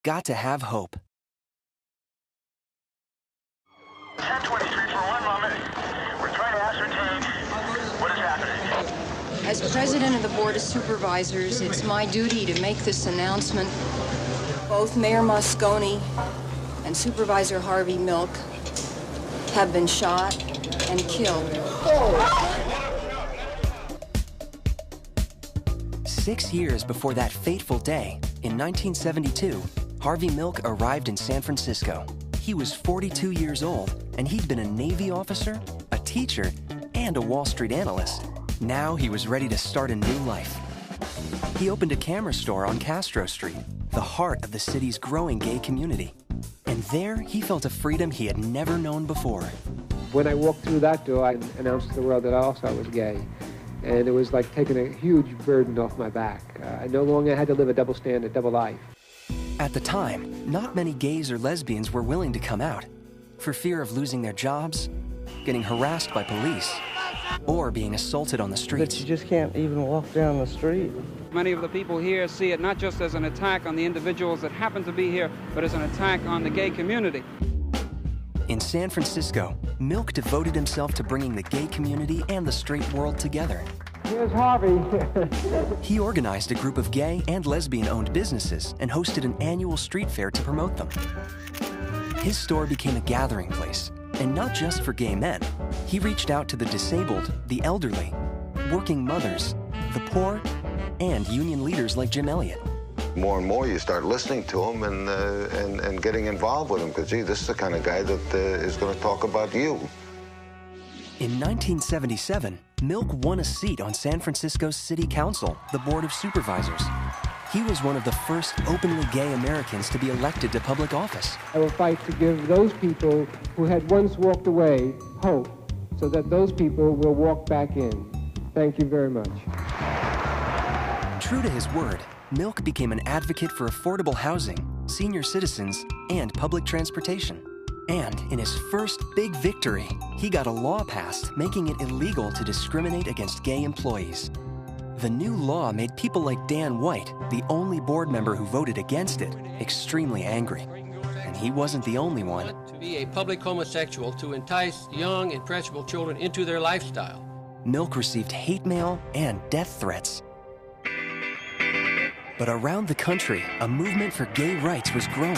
got to have hope. 1023 for one moment. We're trying to ascertain what is happening. As president of the Board of Supervisors, it's my duty to make this announcement. Both Mayor Moscone and Supervisor Harvey Milk have been shot and killed. 6 years before that fateful day, in 1972, Harvey Milk arrived in San Francisco. He was 42 years old, and he'd been a Navy officer, a teacher, and a Wall Street analyst. Now he was ready to start a new life. He opened a camera store on Castro Street, the heart of the city's growing gay community. And there, he felt a freedom he had never known before. When I walked through that door, I announced to the world that I also was gay. And it was like taking a huge burden off my back. I no longer had to live a double standard, double life. At the time, not many gays or lesbians were willing to come out for fear of losing their jobs, getting harassed by police, or being assaulted on the streets. But you just can't even walk down the street. Many of the people here see it not just as an attack on the individuals that happen to be here, but as an attack on the gay community. In San Francisco, Milk devoted himself to bringing the gay community and the straight world together. Here's Harvey. He organized a group of gay and lesbian-owned businesses and hosted an annual street fair to promote them. His store became a gathering place, and not just for gay men. He reached out to the disabled, the elderly, working mothers, the poor, and union leaders like Jim Elliott. More and more you start listening to him and getting involved with him, because, gee, this is the kind of guy that is going to talk about you. In 1977, Milk won a seat on San Francisco's City Council, the Board of Supervisors. He was one of the first openly gay Americans to be elected to public office. I will fight to give those people who had once walked away hope, so that those people will walk back in. Thank you very much. True to his word, Milk became an advocate for affordable housing, senior citizens, and public transportation. And in his first big victory, he got a law passed making it illegal to discriminate against gay employees. The new law made people like Dan White, the only board member who voted against it, extremely angry. And he wasn't the only one. To be a public homosexual, to entice young, impressionable children into their lifestyle. Milk received hate mail and death threats. But around the country, a movement for gay rights was growing.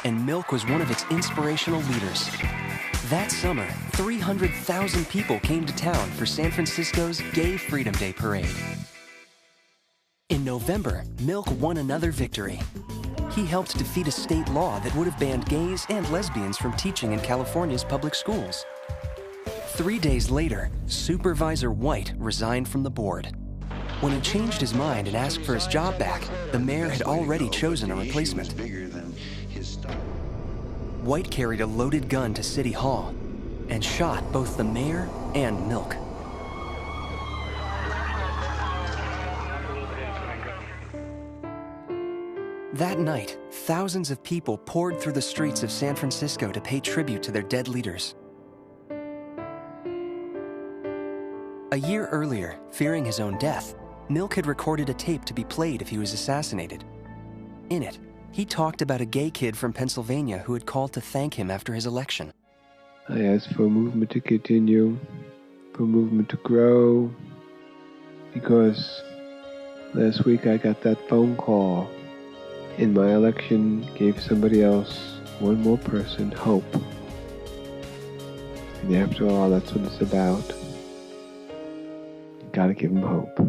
And Milk was one of its inspirational leaders. That summer, 300,000 people came to town for San Francisco's Gay Freedom Day Parade. In November, Milk won another victory. He helped defeat a state law that would have banned gays and lesbians from teaching in California's public schools. 3 days later, Supervisor White resigned from the board. When he changed his mind and asked for his job back, the mayor had already chosen a replacement. White carried a loaded gun to City Hall and shot both the mayor and Milk. That night, thousands of people poured through the streets of San Francisco to pay tribute to their dead leaders. A year earlier, fearing his own death, Milk had recorded a tape to be played if he was assassinated. In it, he talked about a gay kid from Pennsylvania who had called to thank him after his election. I asked for a movement to continue, for a movement to grow, because last week I got that phone call. In my election, gave somebody else, one more person, hope. And after all, that's what it's about. You gotta give them hope.